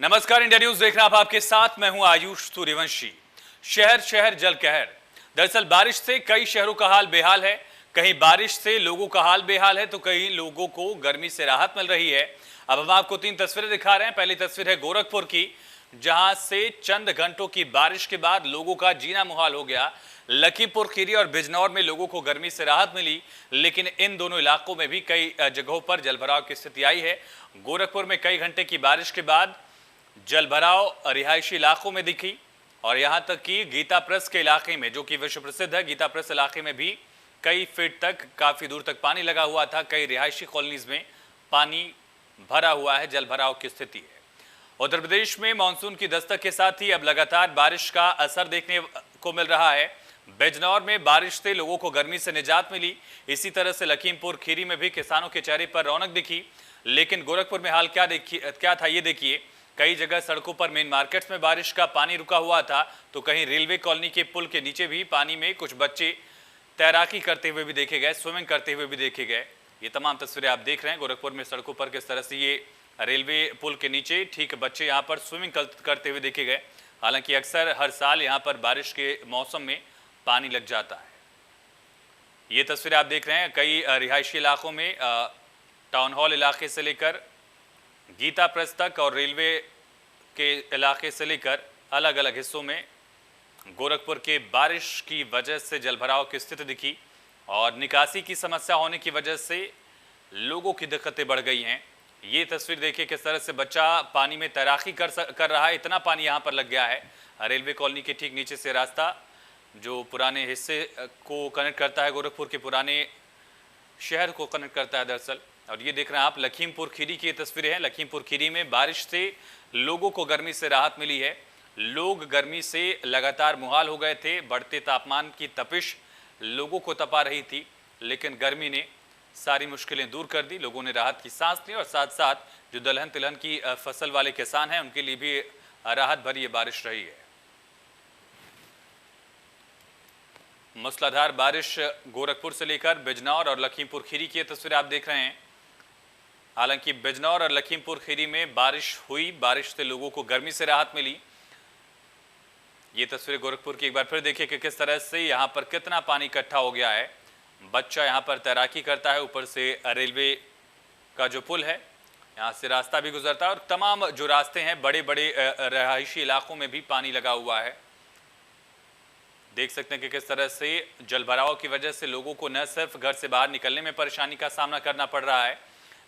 नमस्कार, India news देख रहे हैं आप। आपके साथ मैं हूं आयुष सूर्यवंशी। शहर शहर जल कहर। दरअसल बारिश से कई शहरों का हाल बेहाल है। कहीं बारिश से लोगों का हाल बेहाल है तो कई लोगों को गर्मी से राहत मिल रही है। अब हम आपको तीन तस्वीरें दिखा रहे हैं। पहली तस्वीर है गोरखपुर की, जहां से चंद घंटों की बारिश के बाद लोगों का जीना मुहाल हो गया। लखीमपुर खीरी और बिजनौर में लोगों को गर्मी से राहत मिली, लेकिन इन दोनों इलाकों में भी कई जगहों पर जलभराव की स्थिति आई है। गोरखपुर में कई घंटे की बारिश के बाद जलभराव रिहायशी इलाकों में दिखी और यहां तक कि गीता प्रेस के इलाके में, जो कि विश्व प्रसिद्ध है, गीता प्रेस इलाके में भी कई फीट तक, काफी दूर तक पानी लगा हुआ था। कई रिहायशी कॉलोनीज में पानी भरा हुआ है, जलभराव की स्थिति है। उत्तर प्रदेश में मानसून की दस्तक के साथ ही अब लगातार बारिश का असर देखने को मिल रहा है। बिजनौर में बारिश से लोगों को गर्मी से निजात मिली। इसी तरह से लखीमपुर खीरी में भी किसानों के चेहरे पर रौनक दिखी। लेकिन गोरखपुर में हाल क्या था ये देखिए। कई जगह सड़कों पर मेन मार्केट्स में बारिश का पानी रुका हुआ था, तो कहीं रेलवे कॉलोनी के पुल के नीचे भी पानी में कुछ बच्चे तैराकी करते हुए भी देखे गए, स्विमिंग करते हुए भी देखे गए। ये तमाम तस्वीरें आप देख रहे हैं गोरखपुर में सड़कों पर किस तरह से ये रेलवे पुल के नीचे ठीक बच्चे यहाँ पर स्विमिंग करते हुए देखे गए। हालांकि अक्सर हर साल यहाँ पर बारिश के मौसम में पानी लग जाता है। ये तस्वीरें आप देख रहे हैं कई रिहायशी इलाकों में, टाउन हॉल इलाके से लेकर गीता प्रेस तक और रेलवे के इलाके से लेकर अलग अलग हिस्सों में गोरखपुर के बारिश की वजह से जलभराव की स्थिति दिखी और निकासी की समस्या होने की वजह से लोगों की दिक्कतें बढ़ गई हैं। ये तस्वीर देखिए किस तरह से बच्चा पानी में तैराकी कर रहा है। इतना पानी यहाँ पर लग गया है। रेलवे कॉलोनी के ठीक नीचे से रास्ता जो पुराने हिस्से को कनेक्ट करता है, गोरखपुर के पुराने शहर को कनेक्ट करता है दरअसल। और ये देख रहे हैं आप लखीमपुर खीरी की तस्वीरें हैं। लखीमपुर खीरी में बारिश से लोगों को गर्मी से राहत मिली है। लोग गर्मी से लगातार मुहाल हो गए थे। बढ़ते तापमान की तपिश लोगों को तपा रही थी, लेकिन गर्मी ने सारी मुश्किलें दूर कर दी। लोगों ने राहत की सांस ली और साथ साथ जो दलहन तिलहन की फसल वाले किसान हैं उनके लिए भी राहत भरी ये बारिश रही है। मूसलाधार बारिश गोरखपुर से लेकर बिजनौर और लखीमपुर खीरी की तस्वीरें आप देख रहे हैं। हालांकि बिजनौर और लखीमपुर खीरी में बारिश हुई, बारिश से लोगों को गर्मी से राहत मिली। ये तस्वीरें गोरखपुर की एक बार फिर देखिए कि किस तरह से यहाँ पर कितना पानी इकट्ठा हो गया है। बच्चा यहाँ पर तैराकी करता है, ऊपर से रेलवे का जो पुल है यहाँ से रास्ता भी गुजरता है और तमाम जो रास्ते हैं बड़े बड़े रहायशी इलाकों में भी पानी लगा हुआ है। देख सकते हैं कि किस तरह से जलभराव की वजह से लोगों को न सिर्फ घर से बाहर निकलने में परेशानी का सामना करना पड़ रहा है,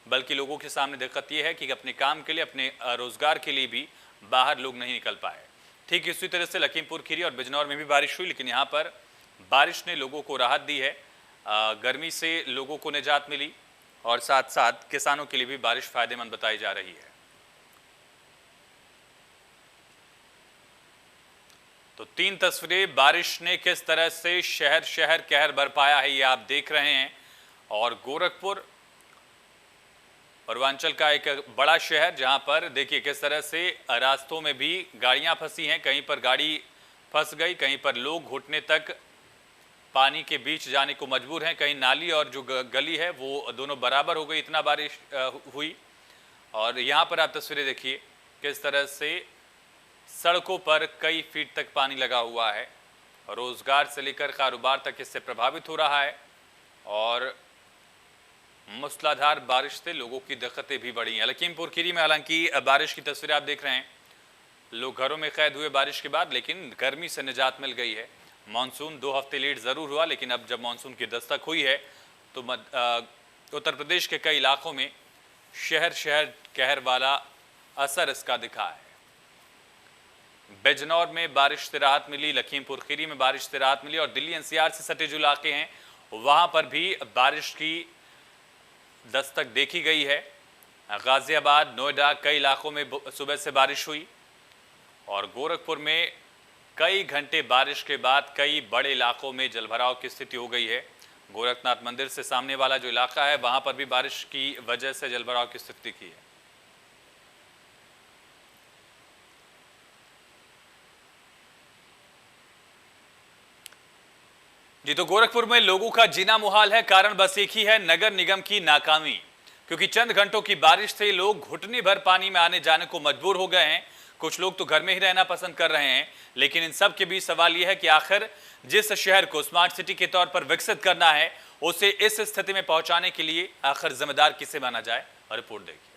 बल्कि लोगों के सामने दिक्कत यह है कि अपने काम के लिए, अपने रोजगार के लिए भी बाहर लोग नहीं निकल पाए। ठीक इसी तरह से लखीमपुर खीरी और बिजनौर में भी बारिश हुई, लेकिन यहाँ पर बारिश ने लोगों को राहत दी है। गर्मी से लोगों को निजात मिली और साथ साथ किसानों के लिए भी बारिश फायदेमंद बताई जा रही है। तो तीन तस्वीरें बारिश ने किस तरह से शहर शहर कहर बरपाया है ये आप देख रहे हैं। और गोरखपुर पूर्वांचल का एक बड़ा शहर, जहां पर देखिए किस तरह से रास्तों में भी गाड़ियां फंसी हैं। कहीं पर गाड़ी फंस गई, कहीं पर लोग घुटने तक पानी के बीच जाने को मजबूर हैं। कहीं नाली और जो गली है वो दोनों बराबर हो गई, इतना बारिश हुई। और यहाँ पर आप तस्वीरें देखिए किस तरह से सड़कों पर कई फीट तक पानी लगा हुआ है। रोजगार से लेकर कारोबार तक इससे प्रभावित हो रहा है और मूसलाधार बारिश से लोगों की दिक्कतें भी बढ़ी हैं। लखीमपुर खीरी में हालांकि बारिश की तस्वीरें आप देख रहे हैं। लोग घरों में कैद हुए बारिश के बाद, लेकिन गर्मी से निजात मिल गई है। मानसून 2 हफ्ते लेट ज़रूर हुआ, लेकिन अब जब मानसून की दस्तक हुई है तो उत्तर प्रदेश के कई इलाकों में शहर शहर कहर वाला असर इसका दिखा है। बिजनौर में बारिश से राहत मिली, लखीमपुर खीरी में बारिश से राहत मिली और दिल्ली एनसीआर से सटे जो इलाके हैं वहाँ पर भी बारिश की दस्तक देखी गई है। गाजियाबाद, नोएडा, कई इलाकों में सुबह से बारिश हुई और गोरखपुर में कई घंटे बारिश के बाद कई बड़े इलाकों में जलभराव की स्थिति हो गई है। गोरखनाथ मंदिर से सामने वाला जो इलाका है वहां पर भी बारिश की वजह से जलभराव की स्थिति की है। जी, तो गोरखपुर में लोगों का जीना मुहाल है। कारण बस एक ही है, नगर निगम की नाकामी। क्योंकि चंद घंटों की बारिश से लोग घुटने भर पानी में आने जाने को मजबूर हो गए हैं। कुछ लोग तो घर में ही रहना पसंद कर रहे हैं। लेकिन इन सब के बीच सवाल यह है कि आखिर जिस शहर को स्मार्ट सिटी के तौर पर विकसित करना है, उसे इस स्थिति में पहुंचाने के लिए आखिर जिम्मेदार किसे माना जाए। और रिपोर्ट देखिए।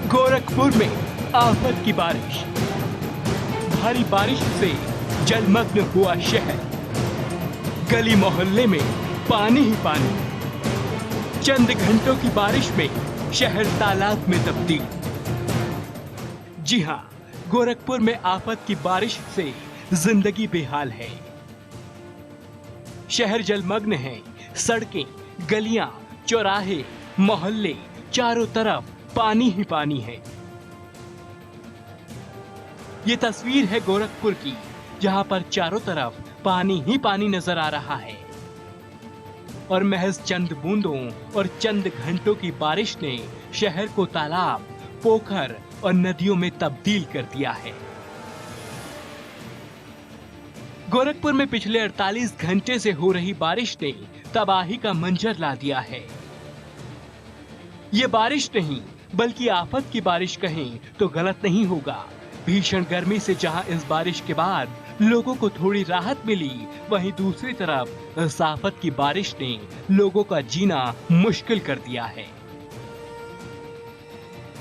गोरखपुर में आफत की बारिश। भारी बारिश से जलमग्न हुआ शहर। गली मोहल्ले में पानी ही पानी। चंद घंटों की बारिश में शहर तालाब में तब्दील। जी हां, गोरखपुर में आफत की बारिश से जिंदगी बेहाल है। शहर जलमग्न है। सड़कें, गलियां, चौराहे, मोहल्ले, चारों तरफ पानी ही पानी है। ये तस्वीर है गोरखपुर की, जहां पर चारों तरफ पानी ही पानी नजर आ रहा है। और महज चंद बूंदों और चंद घंटों की बारिश ने शहर को तालाब, पोखर और नदियों में तब्दील कर दिया है। गोरखपुर में पिछले 48 घंटे से हो रही बारिश ने तबाही का मंजर ला दिया है। ये बारिश नहीं बल्कि आफत की बारिश कहें तो गलत नहीं होगा। भीषण गर्मी से जहां इस बारिश के बाद लोगों को थोड़ी राहत मिली, वहीं दूसरी तरफ इस आफत की बारिश ने लोगों का जीना मुश्किल कर दिया है।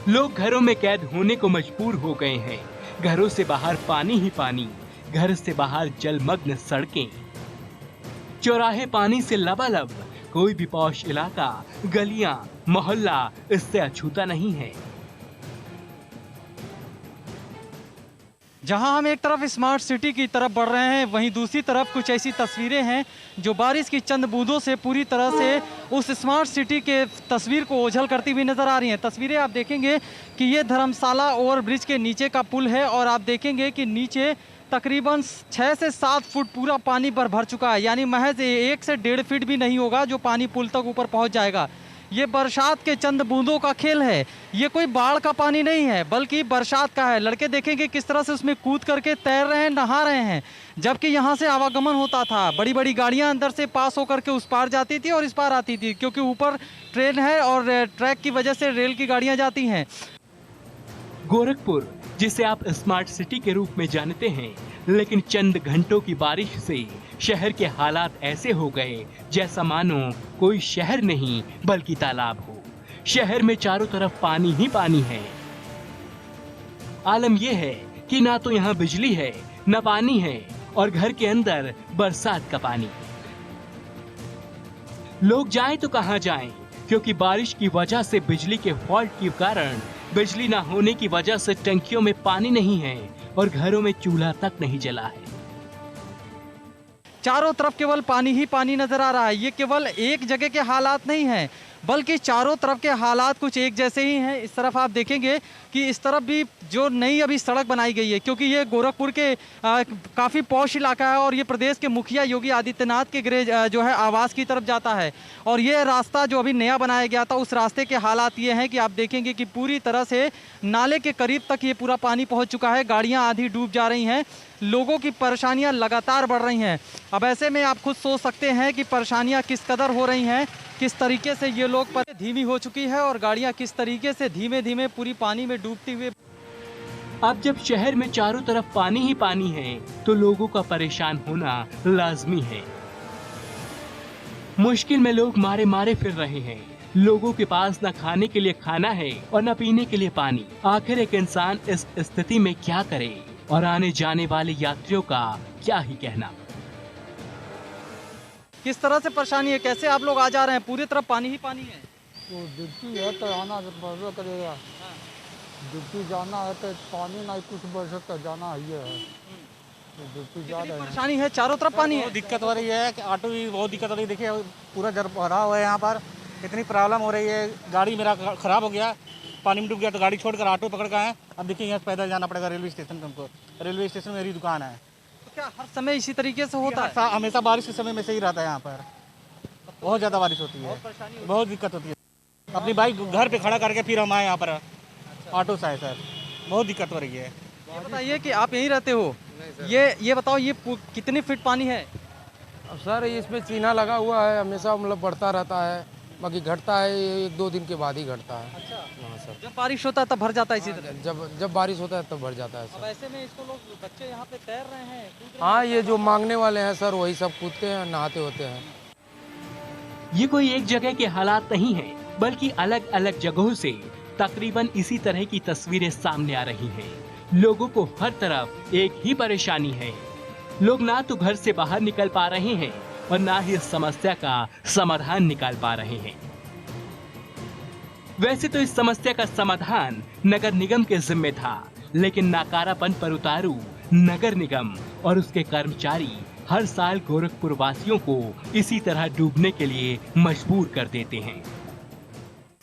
लोग घरों में कैद होने को मजबूर हो गए हैं। घरों से बाहर पानी ही पानी, घर से बाहर जलमग्न सड़कें, चौराहे पानी से लबालब। कोई भी पौष इलाका, गलियां, मोहल्ला इससे अछूता नहीं है। जहां हम एक तरफ स्मार्ट सिटी की तरफ बढ़ रहे हैं, वहीं दूसरी तरफ कुछ ऐसी तस्वीरें हैं जो बारिश की चंद बूंदों से पूरी तरह से उस स्मार्ट सिटी के तस्वीर को ओझल करती हुई नजर आ रही हैं। तस्वीरें आप देखेंगे कि ये धर्मशाला ओवरब्रिज के नीचे का पुल है और आप देखेंगे कि नीचे तकरीबन 6 से 7 फुट पूरा पानी भर चुका है। यानी महज 1 से 1.5 फीट भी नहीं होगा जो पानी पुल तक ऊपर पहुंच जाएगा। ये बरसात के चंद बूंदों का खेल है। ये कोई बाढ़ का पानी नहीं है बल्कि बरसात का है। लड़के देखेंगे किस तरह से उसमें कूद करके तैर रहे हैं, नहा रहे हैं। जबकि यहाँ से आवागमन होता था, बड़ी बड़ी गाड़ियाँ अंदर से पास होकर के उस पार जाती थी और इस पार आती थी, क्योंकि ऊपर ट्रेन है और ट्रैक की वजह से रेल की गाड़ियाँ जाती हैं। गोरखपुर, जिसे आप स्मार्ट सिटी के रूप में जानते हैं, लेकिन चंद घंटों की बारिश से शहर के हालात ऐसे हो गए जैसा मानो कोई शहर नहीं बल्कि तालाब हो। शहर में चारों तरफ पानी ही पानी है। आलम यह है कि ना तो यहाँ बिजली है, न पानी है, और घर के अंदर बरसात का पानी। लोग जाएं तो कहां जाएं, क्योंकि बारिश की वजह से बिजली के फॉल्ट के कारण बिजली न होने की वजह से टंकियों में पानी नहीं है और घरों में चूल्हा तक नहीं जला है। चारों तरफ केवल पानी ही पानी नजर आ रहा है। ये केवल एक जगह के हालात नहीं हैं, बल्कि चारों तरफ के हालात कुछ एक जैसे ही हैं। इस तरफ आप देखेंगे कि इस तरफ भी जो नई अभी सड़क बनाई गई है, क्योंकि ये गोरखपुर के काफ़ी पॉश इलाका है और ये प्रदेश के मुखिया योगी आदित्यनाथ के गृह जो है आवास की तरफ जाता है। और ये रास्ता जो अभी नया बनाया गया था, उस रास्ते के हालात ये हैं कि आप देखेंगे कि पूरी तरह से नाले के करीब तक ये पूरा पानी पहुँच चुका है। गाड़ियाँ आधी डूब जा रही हैं। लोगों की परेशानियां लगातार बढ़ रही हैं। अब ऐसे में आप खुद सोच सकते हैं कि परेशानियां किस कदर हो रही हैं, किस तरीके से ये लोग धीमी हो चुकी है और गाड़ियां किस तरीके से धीमे धीमे पूरी पानी में डूबती हुई। अब जब शहर में चारों तरफ पानी ही पानी है तो लोगों का परेशान होना लाजमी है। मुश्किल में लोग मारे मारे फिर रहे हैं। लोगों के पास न खाने के लिए खाना है और न पीने के लिए पानी। आखिर एक इंसान इस स्थिति में क्या करे और आने जाने वाले यात्रियों का क्या ही कहना। किस तरह से परेशानी है, कैसे आप लोग आ जा रहे हैं? पूरी तरफ पानी ही पानी है। तो ड्यूटी है तो आना पड़बे करेगा। ड्यूटी जाना है तो पानी नहीं, कुछ बरस तो जाना ही है। तो ड्यूटी जा रहे हैं। परेशानी है, चारों तरफ पानी है। दिक्कत हो रही है कि ऑटो भी बहुत दिक्कत हो रही है। देखिए पूरा जर भरा हुआ है यहाँ पर, इतनी प्रॉब्लम हो रही है। गाड़ी मेरा ख़राब हो गया, पानी में डूब गया तो गाड़ी छोड़कर ऑटो पकड़ के आए। अब देखिए यहाँ पैदल जाना पड़ेगा रेलवे स्टेशन पे हमको। रेलवे स्टेशन में मेरी दुकान है। तो क्या हर समय इसी तरीके से होता है? हमेशा बारिश के समय में से ही रहता है यहाँ पर। बहुत ज़्यादा बारिश होती है, बहुत दिक्कत होती है। अपनी बाइक घर पे खड़ा करके फिर हम आए यहाँ पर ऑटो से आए सर। बहुत दिक्कत हो रही है। ये बताइए कि आप यहीं रहते हो? ये बताओ, ये कितने फीट पानी है? अब सर इसमें चीना लगा हुआ है, हमेशा मतलब बढ़ता रहता है, बाकी घटता है 1-2 दिन के बाद ही घटता है। अच्छा, हाँ सर। जब बारिश होता है तब भर जाता है इसी तरह? जब बारिश होता है तब भर जाता है अब सर। ऐसे में इसको लोग बच्चे यहाँ पे तैर रहे हैं, कूद रहे हाँ, ये जो मांगने वाले हैं सर वही सब कूदते हैं, नहाते होते हैं। ये कोई एक जगह के हालात नहीं है, बल्कि अलग अलग जगहों से तकरीबन इसी तरह की तस्वीरें सामने आ रही हैं। लोगों को हर तरफ एक ही परेशानी है। लोग ना तो घर से बाहर निकल पा रहे हैं और ना ही इस समस्या का समाधान निकाल पा रहे हैं। वैसे तो इस समस्या का समाधान नगर निगम के जिम्मे था, लेकिन नाकारापन पर उतारू नगर निगम और उसके कर्मचारी हर साल गोरखपुर वासियों को इसी तरह डूबने के लिए मजबूर कर देते हैं।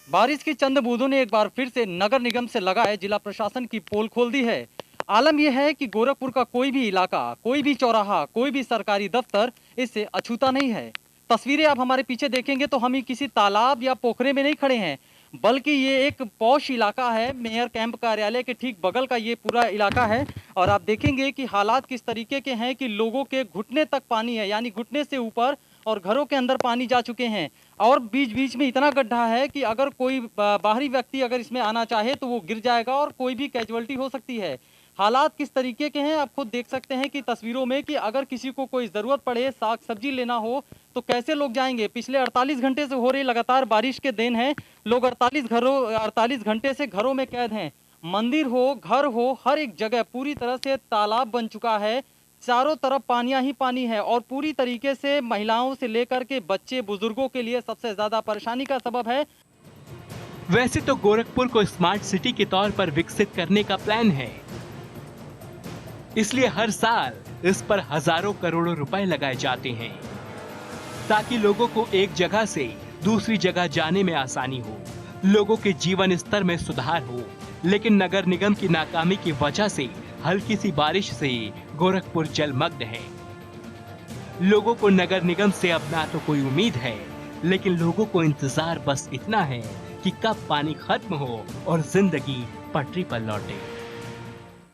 बारिश की चंद बूंदों ने एक बार फिर से नगर निगम से लगाए जिला प्रशासन की पोल खोल दी है। आलम यह है कि गोरखपुर का कोई भी इलाका, कोई भी चौराहा, कोई भी सरकारी दफ्तर इससे अछूता नहीं है। तस्वीरें आप हमारे पीछे देखेंगे तो हम ही किसी तालाब या पोखरे में नहीं खड़े हैं, बल्कि ये एक पॉश इलाका है। मेयर कैंप कार्यालय के ठीक बगल का ये पूरा इलाका है और आप देखेंगे कि हालात किस तरीके के हैं कि लोगों के घुटने तक पानी है, यानी घुटने से ऊपर, और घरों के अंदर पानी जा चुके हैं। और बीच बीच में इतना गड्ढा है कि अगर कोई बाहरी व्यक्ति अगर इसमें आना चाहे तो वो गिर जाएगा और कोई भी कैजुअल्टी हो सकती है। हालात किस तरीके के हैं आप खुद देख सकते हैं कि तस्वीरों में, कि अगर किसी को कोई ज़रूरत पड़े, साग सब्जी लेना हो तो कैसे लोग जाएंगे। पिछले 48 घंटे से हो रही लगातार बारिश के दिन है, लोग 48 घंटे से घरों में कैद हैं। मंदिर हो, घर हो, हर एक जगह पूरी तरह से तालाब बन चुका है। चारों तरफ पानियां ही पानी है और पूरी तरीके से महिलाओं से लेकर के बच्चे बुजुर्गों के लिए सबसे ज्यादा परेशानी का सबब है। वैसे तो गोरखपुर को स्मार्ट सिटी के तौर पर विकसित करने का प्लान है, इसलिए हर साल इस पर हजारों करोड़ों रुपए लगाए जाते हैं ताकि लोगों को एक जगह से दूसरी जगह जाने में आसानी हो, लोगों के जीवन स्तर में सुधार हो। लेकिन नगर निगम की नाकामी की वजह से हल्की सी बारिश से गोरखपुर जलमग्न है। लोगों को नगर निगम से अब ना तो कोई उम्मीद है, लेकिन लोगों को इंतजार बस इतना है कि कब पानी खत्म हो और जिंदगी पटरी पर लौटे।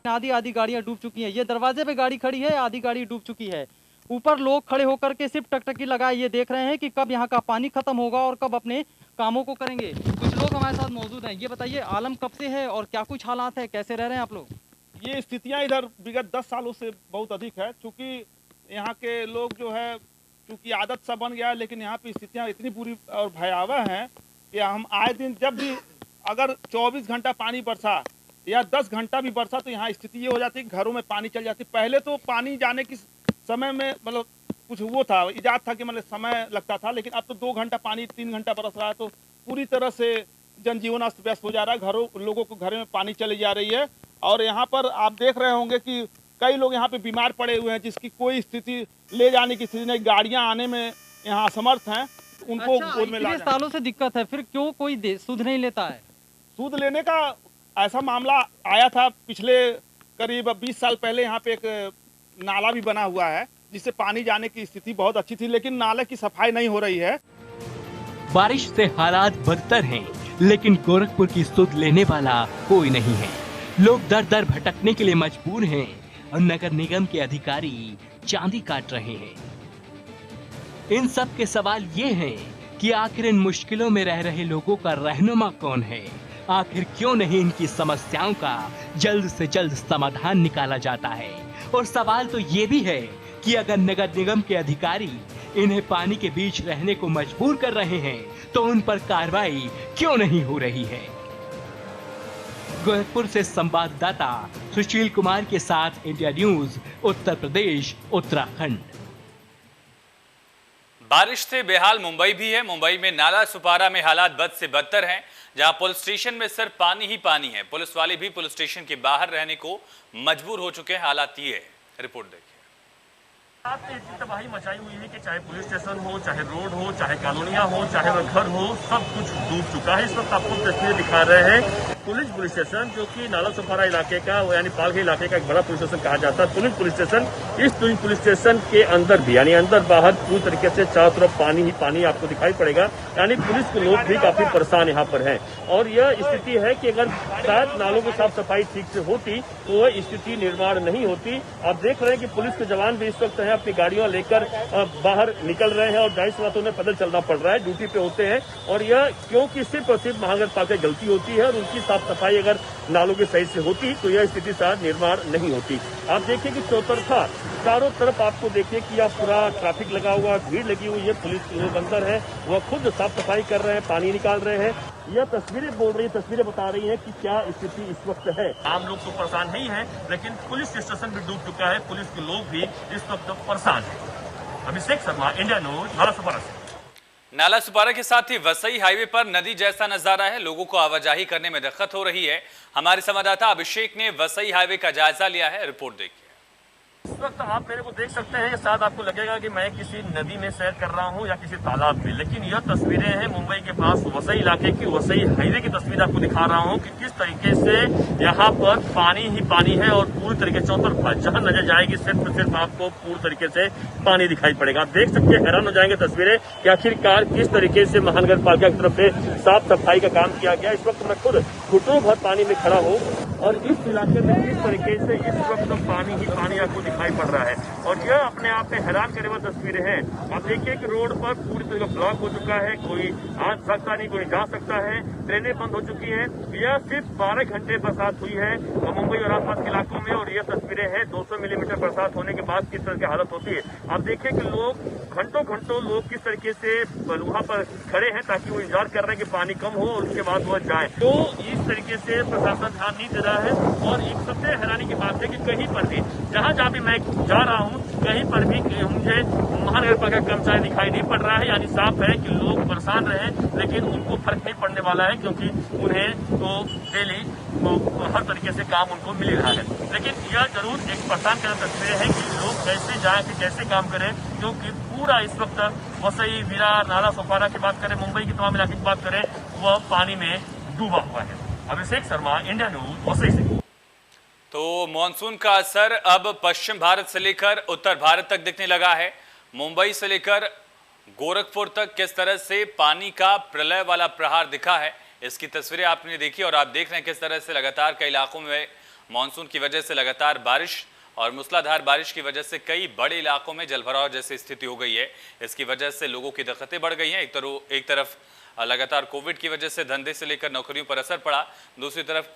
आधी गाड़ियां डूब चुकी हैं। ये दरवाजे पे गाड़ी खड़ी है, आधी गाड़ी डूब चुकी है। ऊपर लोग खड़े होकर के सिर्फ टकटकी लगाए ये देख रहे हैं कि कब यहाँ का पानी खत्म होगा और कब अपने कामों को करेंगे। कुछ लोग हमारे साथ मौजूद हैं। ये बताइए, आलम कब से है और क्या कुछ हालात है, कैसे रह रहे हैं आप लोग? ये स्थितियाँ इधर विगत 10 सालों से बहुत अधिक है, क्योंकि यहाँ के लोग जो है, चूँकि आदत सा बन गया है, लेकिन यहाँ पे स्थितियाँ इतनी बुरी और भयावह हैं कि हम आए दिन जब भी अगर 24 घंटा पानी बरसा या 10 घंटा भी बरसा तो यहाँ स्थिति ये हो जाती है कि घरों में पानी चल जाती। पहले तो पानी जाने की समय में मतलब कुछ वो था, इजाद था कि मतलब समय लगता था, लेकिन अब तो 2 घंटा पानी 3 घंटा बरस रहा है, तो पूरी तरह से जनजीवन अस्त व्यस्त हो जा रहा है। लोगों को घर में पानी चली जा रही है और यहाँ पर आप देख रहे होंगे कि कई लोग यहाँ पे बीमार पड़े हुए हैं, जिसकी कोई स्थिति ले जाने की स्थिति नहीं, गाड़ियाँ आने में यहाँ असमर्थ हैं, उनको गोद में ला सालों से दिक्कत है, फिर क्यों कोई सूद नहीं लेता है? सूद लेने का ऐसा मामला आया था पिछले करीब 20 साल पहले। यहाँ पे एक नाला भी बना हुआ है जिससे पानी जाने की स्थिति बहुत अच्छी थी, लेकिन नाले की सफाई नहीं हो रही है। बारिश से हालात बदतर हैं, लेकिन गोरखपुर की सुध लेने वाला कोई नहीं है। लोग दर दर भटकने के लिए मजबूर हैं और नगर निगम के अधिकारी चांदी काट रहे हैं। इन सब के सवाल ये हैं कि आखिर इन मुश्किलों में रह रहे लोगों का रहनुमा कौन है? आखिर क्यों नहीं इनकी समस्याओं का जल्द से जल्द समाधान निकाला जाता है? और सवाल तो ये भी है कि अगर नगर निगम के अधिकारी इन्हें पानी के बीच रहने को मजबूर कर रहे हैं तो उन पर कार्रवाई क्यों नहीं हो रही है? गोरखपुर से संवाददाता सुशील कुमार के साथ इंडिया न्यूज, उत्तर प्रदेश, उत्तराखंड। बारिश से बेहाल मुंबई भी है। मुंबई में नाला सुपारा में हालात बद से बदतर हैं, जहां पुलिस स्टेशन में सिर्फ पानी ही पानी है। पुलिस वाले भी पुलिस स्टेशन के बाहर रहने को मजबूर हो चुके हैं। हालात ये है, रिपोर्ट देखिए। इतनी तबाही मचाई हुई है कि चाहे पुलिस स्टेशन हो, चाहे रोड हो, चाहे कॉलोनियां हो, चाहे घर हो, सब कुछ डूब चुका है। इस वक्त आपको तस्वीरें दिखा रहे हैं पुलिस स्टेशन जो कि नाला सुपारा इलाके का यानी पालघर इलाके का एक बड़ा पुलिस स्टेशन कहा जाता है पुलिस स्टेशन, इस पुलिस स्टेशन के अंदर भी यानी अंदर बाहर पूरी तरीके से चारों तरफ पानी ही पानी आपको दिखाई पड़ेगा। यानी पुलिस के लोग भी काफी परेशान यहाँ पर हैं और यह स्थिति है कि अगर शायद नालों की साफ सफाई ठीक से होती तो वह स्थिति निर्माण नहीं होती। आप देख रहे हैं कि पुलिस के जवान भी इस वक्त है अपनी गाड़ियां लेकर बाहर निकल रहे हैं और जाहिर सी बात उन्हें पैदल चलना पड़ रहा है, ड्यूटी पे होते हैं और यह क्योंकि सिर्फ और सिर्फ महानगर पालिका गलती होती है और उनकी साफ सफाई अगर नालों की सही से होती तो यह स्थिति शायद निर्माण नहीं होती। आप देखिए कि चौतरफा चारों तरफ आपको देखिए कि यह पूरा ट्रैफिक लगा हुआ, भीड़ लगी हुई है, पुलिस के लोग अंदर है, वह खुद साफ सफाई कर रहे हैं, पानी निकाल रहे हैं। यह तस्वीरें बोल रही, तस्वीरें बता रही हैं कि क्या स्थिति इस वक्त है। आम लोग तो परेशान नहीं है, लेकिन पुलिस स्टेशन भी डूब चुका है, पुलिस के लोग भी इस वक्त परेशान है। अभिषेक शर्मा, इंडिया न्यूज, नाला सुपारा से। नाला सुपारा के साथ ही वसई हाईवे पर नदी जैसा नजारा है, लोगों को आवाजाही करने में दिक्कत हो रही है। हमारे संवाददाता अभिषेक ने वसई हाईवे का जायजा लिया है, रिपोर्ट देखिए। इस वक्त आप मेरे को देख सकते हैं, शायद आपको लगेगा कि मैं किसी नदी में सैर कर रहा हूं या किसी तालाब में, लेकिन यह तस्वीरें हैं मुंबई के पास वसई इलाके की, वसई हाईवे की तस्वीर आपको दिखा रहा हूं कि किस तरीके से यहाँ पर पानी ही पानी है और पूरी तरीके से चौतरफा जहां नजर जाएगी सिर्फ आपको पूरी तरीके से पानी दिखाई पड़ेगा। आप देख सकते हैं, हैरान हो जाएंगे तस्वीरें कि आखिरकार किस तरीके से महानगर पालिका की तरफ से साफ सफाई का काम किया गया। इस वक्त मैं खुद घुटनों भर पानी में खड़ा हूँ और इस इलाके में किस तरीके से इस वक्त पानी ही पानी आपको दिखाई पड़ रहा है और यह अपने आप में हैरान करने वाली तस्वीरें हैं। आप देखिए कि रोड पर पूरी तरह ब्लॉक हो चुका है, कोई आ सकता नहीं, कोई जा सकता है, ट्रेनें बंद हो चुकी हैं। यह सिर्फ 12 घंटे बरसात हुई है मुंबई और आसपास के इलाकों में और यह तस्वीरें हैं 200 मिलीमीटर बरसात होने के बाद किस तरह की हालत होती है। आप देखिए कि लोग घंटों लोग किस तरीके से वहां पर खड़े हैं ताकि वो इंतजार कर रहे हैं कि पानी कम हो और उसके बाद वह जाए। तो इस तरीके से प्रशासन ध्यान नहीं दे रहा है और एक सबसे हैरानी की बात है कि कहीं पर भी जहां भी मैं जा रहा हूं कहीं पर भी मुझे महानगर पालिका कर्मचारी दिखाई नहीं पड़ रहा है। यानी साफ है कि लोग परेशान रहे लेकिन उनको फर्क नहीं पड़ने वाला है क्योंकि उन्हें तो डेली हर तरीके से काम उनको मिल रहा है। लेकिन यह जरूर एक परेशान करने तस्वीरें है कि लोग कैसे जाए कि कैसे काम करें, क्योंकि पूरा इस वक्त वसई, विरार, नाला सुपारा की बात करें, मुंबई के तमाम इलाके की बात करें, वह पानी में डूबा हुआ है। अभिषेक शर्मा, इंडिया न्यूज, वसई से। तो मॉनसून का असर अब पश्चिम भारत से लेकर उत्तर भारत तक दिखने लगा है। मुंबई से लेकर गोरखपुर तक किस तरह से पानी का प्रलय वाला प्रहार दिखा है, इसकी तस्वीरें आपने देखी और आप देख रहे हैं किस तरह से लगातार कई इलाकों में मॉनसून की वजह से लगातार बारिश और मूसलाधार बारिश की वजह से कई बड़े इलाकों में जलभराव जैसी स्थिति हो गई है। इसकी वजह से लोगों की दिक्कतें बढ़ गई हैं। एक तरफ लगातार कोविड की वजह से धंधे से लेकर नौकरियों पर असर पड़ा, दूसरी तरफ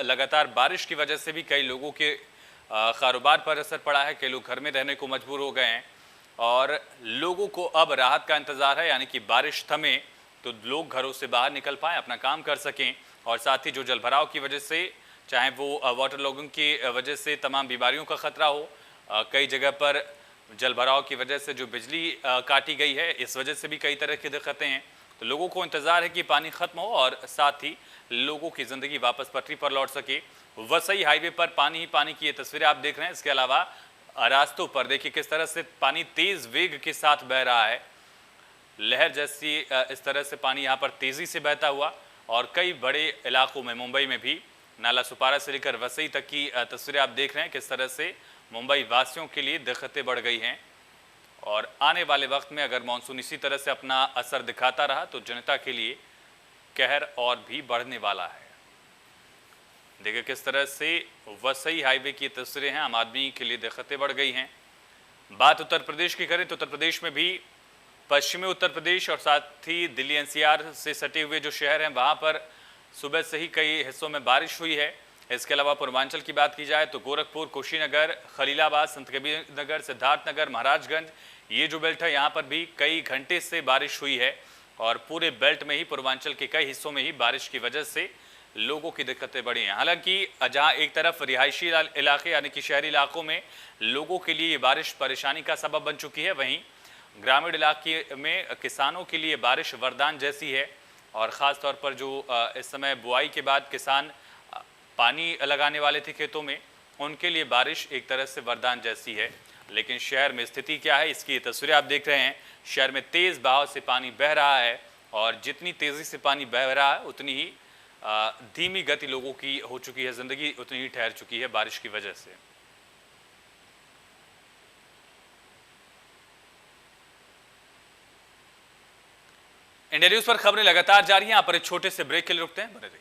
लगातार बारिश की वजह से भी कई लोगों के कारोबार पर असर पड़ा है। कई लोग घर में रहने को मजबूर हो गए हैं और लोगों को अब राहत का इंतजार है, यानी कि बारिश थमे तो लोग घरों से बाहर निकल पाएं, अपना काम कर सकें और साथ ही जो जलभराव की वजह से, चाहे वो वाटर लॉगिंग की वजह से तमाम बीमारियों का खतरा हो, कई जगह पर जलभराव की वजह से जो बिजली काटी गई है इस वजह से भी कई तरह की दिक्कतें हैं। तो लोगों को इंतजार है कि पानी खत्म हो और साथ ही लोगों की जिंदगी वापस पटरी पर लौट सके। वसई हाईवे पर पानी ही पानी की ये तस्वीरें आप देख रहे हैं। इसके अलावा रास्तों पर देखिए किस तरह से पानी तेज वेग के साथ बह रहा है, लहर जैसी इस तरह से पानी यहाँ पर तेजी से बहता हुआ और कई बड़े इलाकों में मुंबई में भी नाला सुपारा से लेकर वसई तक की तस्वीरें आप देख रहे हैं किस तरह से मुंबई वासियों के लिए दिक्कतें बढ़ गई हैं। और आने वाले वक्त में अगर मानसून इसी तरह से अपना असर दिखाता रहा तो जनता के लिए कहर और भी बढ़ने वाला है। देखिए किस तरह से वसई हाईवे की तस्वीरें हैं, आम आदमी के लिए दिक्कतें बढ़ गई हैं। बात उत्तर प्रदेश की करें तो उत्तर प्रदेश में भी पश्चिमी उत्तर प्रदेश और साथ ही दिल्ली एनसीआर से सटे हुए जो शहर हैं वहाँ पर सुबह से ही कई हिस्सों में बारिश हुई है। इसके अलावा पूर्वांचल की बात की जाए तो गोरखपुर, कुशीनगर, खलीलाबाद, संतकबीर नगर, सिद्धार्थनगर, महाराजगंज, ये जो बेल्ट है यहाँ पर भी कई घंटे से बारिश हुई है और पूरे बेल्ट में ही पूर्वांचल के कई हिस्सों में ही बारिश की वजह से लोगों की दिक्कतें बढ़ी हैं। हालांकि जहां एक तरफ रिहायशी इलाके यानी कि शहरी इलाकों में लोगों के लिए ये बारिश परेशानी का सबब बन चुकी है, वहीं ग्रामीण इलाके में किसानों के लिए बारिश वरदान जैसी है और ख़ास तौर पर जो इस समय बुआई के बाद किसान पानी लगाने वाले थे खेतों में, उनके लिए बारिश एक तरह से वरदान जैसी है। लेकिन शहर में स्थिति क्या है, इसकी तस्वीरें आप देख रहे हैं। शहर में तेज़ बहाव से पानी बह रहा है और जितनी तेज़ी से पानी बह रहा है उतनी ही धीमी गति लोगों की हो चुकी है, जिंदगी उतनी ही ठहर चुकी है बारिश की वजह से। इंडिया न्यूज पर खबरें लगातार जारी हैं। यहाँ पर एक छोटे से ब्रेक के लिए रुकते हैं, बने रहिए।